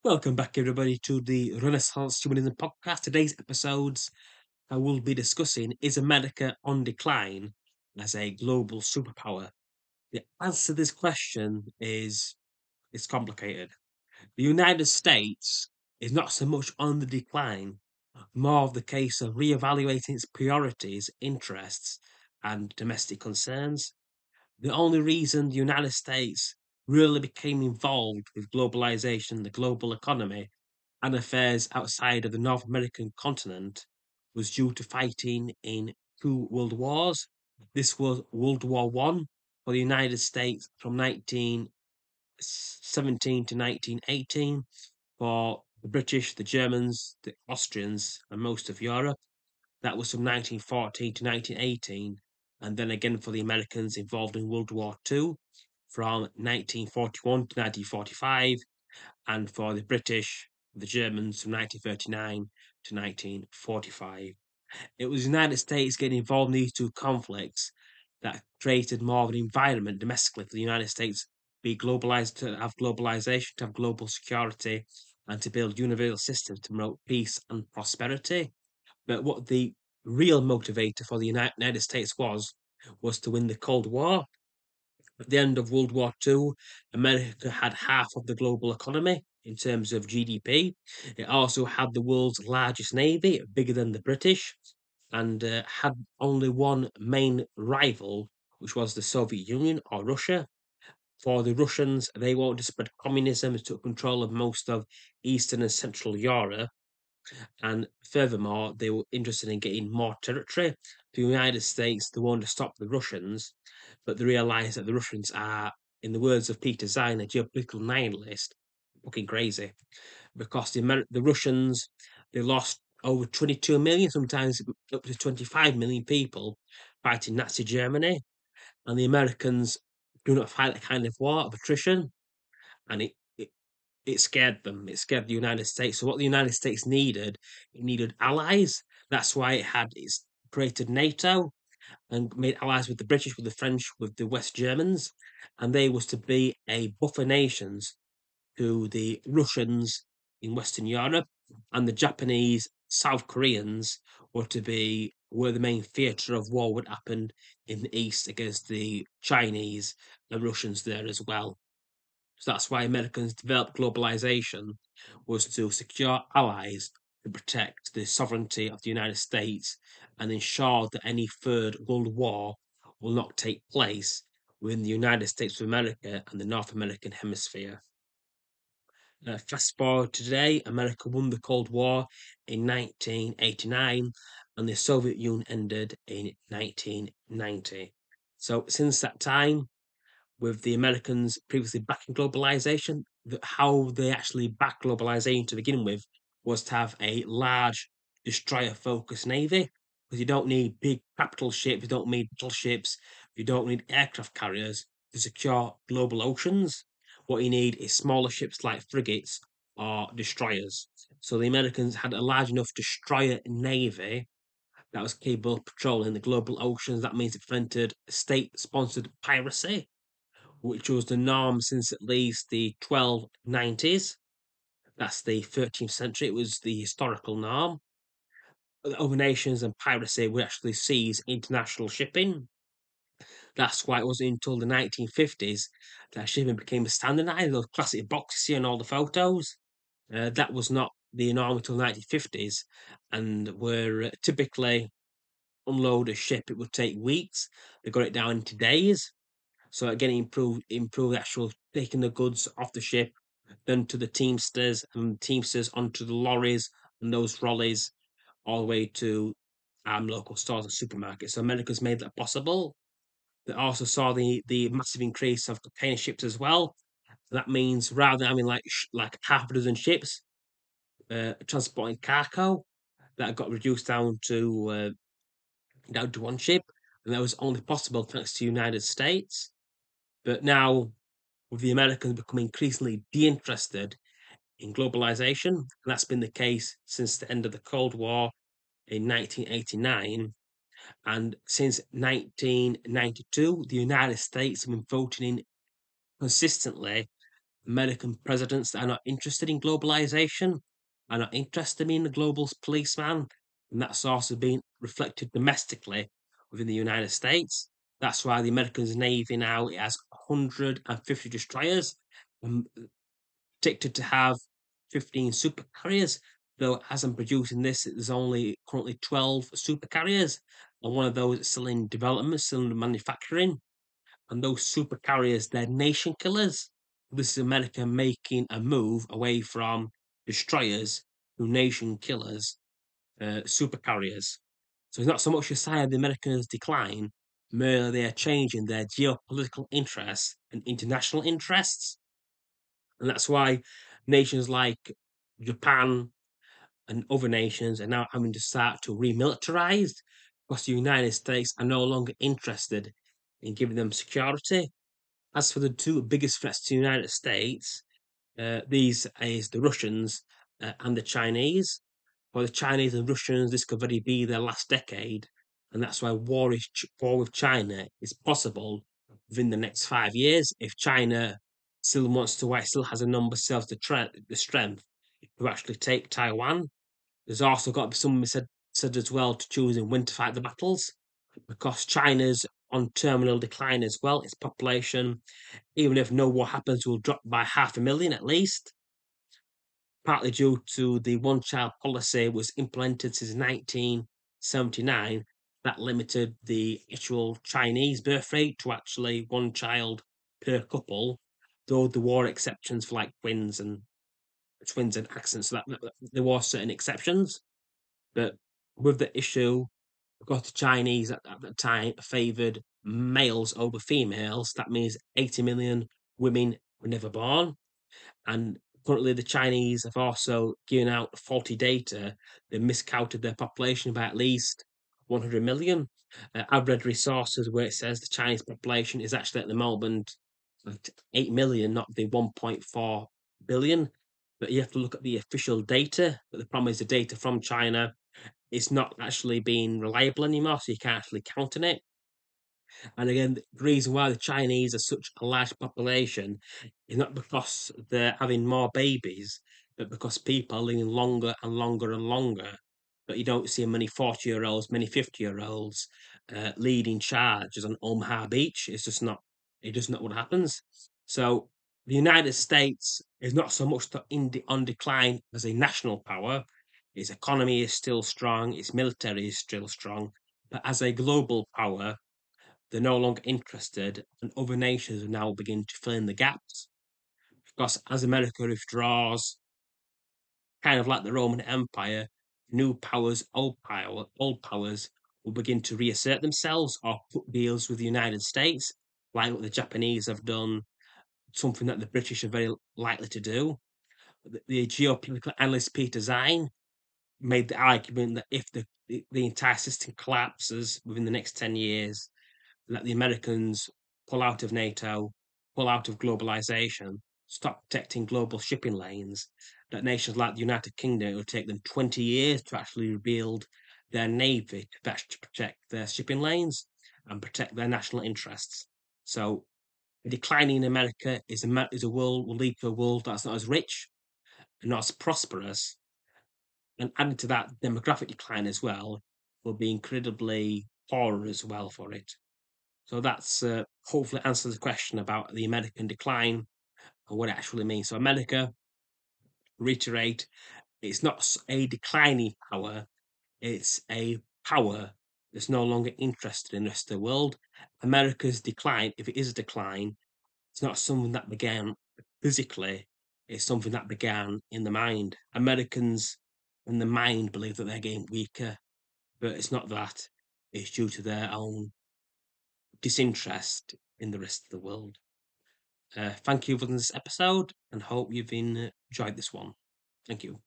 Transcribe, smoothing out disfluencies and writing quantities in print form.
Welcome back, everybody, to the Renaissance Humanism podcast. Today's episodes I will be discussing is America on decline as a global superpower? The answer to this question is it's complicated. The United States is not so much on the decline, more of the case of reevaluating its priorities, interests, and domestic concerns. The only reason the United States really became involved with globalization, the global economy, and affairs outside of the North American continent was due to fighting in two world wars. This was World War One for the United States from 1917 to 1918, for the British, the Germans, the Austrians, and most of Europe. That was from 1914 to 1918, and then again for the Americans involved in World War Two from 1941 to 1945, and for the British, the Germans from 1939 to 1945. It was the United States getting involved in these two conflicts that created more of an environment domestically for the United States be globalized, to have globalization, to have global security, and to build universal systems to promote peace and prosperity. But what the real motivator for the United States was to win the Cold War. At the end of World War II, America had half of the global economy in terms of GDP. It also had the world's largest navy, bigger than the British, and had only one main rival, which was the Soviet Union or Russia. For the Russians, they wanted to spread communism and took control of most of Eastern and Central Europe. And furthermore, they were interested in getting more territory. The United States, they wanted to stop the Russians, but they realized that the Russians are, in the words of Peter Zeihan, a geopolitical nihilist, fucking crazy. Because the Russians, they lost over 22 million, sometimes up to 25 million people fighting Nazi Germany. And the Americans do not fight that kind of war of attrition. And it scared them. It scared the United States. So what the United States needed, it needed allies. That's why it's created NATO and made allies with the British, with the French, with the West Germans, and they was to be a buffer nations to the Russians in Western Europe, and the Japanese, South Koreans were the main theatre of war would happen in the East against the Chinese and Russians there as well. So that's why Americans developed globalization, was to secure allies to protect the sovereignty of the United States and ensure that any third world war will not take place within the United States of America and the North American hemisphere. Fast forward to today, America won the Cold War in 1989 and the Soviet Union ended in 1990. So since that time, with the Americans previously backing globalization, how they actually backed globalization to begin with was to have a large destroyer-focused navy, because you don't need big capital ships, you don't need battleships, you don't need aircraft carriers to secure global oceans. What you need is smaller ships like frigates or destroyers. So the Americans had a large enough destroyer navy that was capable of patrolling the global oceans. That means it prevented state-sponsored piracy, which was the norm since at least the 1290s. That's the 13th century. It was the historical norm. Other nations and piracy would actually seize international shipping. That's why it wasn't until the 1950s that shipping became standardized. Those classic boxes you see on all the photos. That was not the norm until the 1950s, and where typically unload a ship, it would take weeks. They got it down into days. So again, improve actual taking the goods off the ship, then to the Teamsters, and Teamsters onto the lorries and those trolleys, all the way to local stores and supermarkets. So America's made that possible. They also saw the massive increase of container ships as well. That means rather than having like half a dozen ships transporting cargo, that got reduced down to one ship, and that was only possible thanks to the United States. But now, with the Americans becoming increasingly de-interested in globalization, and that's been the case since the end of the Cold War in 1989. And since 1992, the United States have been voting in consistently American presidents that are not interested in globalization, are not interested in being a global policeman, and that's also been reflected domestically within the United States. That's why the American Navy now has 150 destroyers, um, predicted to have 15 super carriers. Though as I'm producing this, there's only currently 12 super carriers, and one of those is still in development, still in manufacturing. And those super carriers, they're nation killers. This is America making a move away from destroyers to nation killers, super carriers. So it's not so much a sign of the Americans' decline, merely they are changing their geopolitical interests and international interests. And that's why nations like Japan and other nations are now having to start to remilitarize because the United States are no longer interested in giving them security. As for the two biggest threats to the United States, these is the Russians and the Chinese. For the Chinese and Russians, this could very be their last decade, and that's why war with China is possible within the next 5 years if China still wants to, still has a number, still has the strength to actually take Taiwan. There's also got to be someone said as well to choosing when to fight the battles, because China's on terminal decline as well. Its population, even if no war happens, will drop by 500,000 at least, partly due to the one-child policy was implemented since 1979 that limited the actual Chinese birth rate to actually one child per couple, though there were exceptions for like twins and accents, so that there were certain exceptions. But with the issue, because the Chinese at the time favoured males over females, that means 80 million women were never born. And currently, the Chinese have also given out faulty data. They've miscounted their population by at least 100 million. I've read resources where it says the Chinese population is actually at the moment at 8 million, not the 1.4 billion. But you have to look at the official data. But the problem is the data from China is not actually being reliable anymore, so you can't actually count on it. And again, the reason why the Chinese are such a large population is not because they're having more babies, but because people are living longer and longer and longer. But you don't see many 40-year-olds, many 50-year-olds leading charges on Omaha Beach. It's just not what happens. So the United States is not so much on decline as a national power. Its economy is still strong, its military is still strong, but as a global power, they're no longer interested, and other nations are now beginning to fill in the gaps. Because as America withdraws, kind of like the Roman Empire, new powers, old powers will begin to reassert themselves or put deals with the United States, like what the Japanese have done, something that the British are very likely to do. The geopolitical analyst Peter Zine made the argument that if the entire system collapses within the next 10 years, let the Americans pull out of NATO, pull out of globalization, stop protecting global shipping lanes, that nations like the United Kingdom, it will take them 20 years to actually rebuild their navy to actually protect their shipping lanes and protect their national interests. So a declining America is a world will lead to a world that's not as rich and not as prosperous. And added to that demographic decline as well, will be incredibly poorer as well for it. So that's hopefully answers the question about the American decline and what it actually means. So America, reiterate, it's not a declining power, it's a power that's no longer interested in the rest of the world. America's decline, if it is a decline, it's not something that began physically, it's something that began in the mind. Americans in the mind believe that they're getting weaker, but it's not that. It's due to their own disinterest in the rest of the world. Thank you for this episode and hope you've enjoyed this one. Thank you.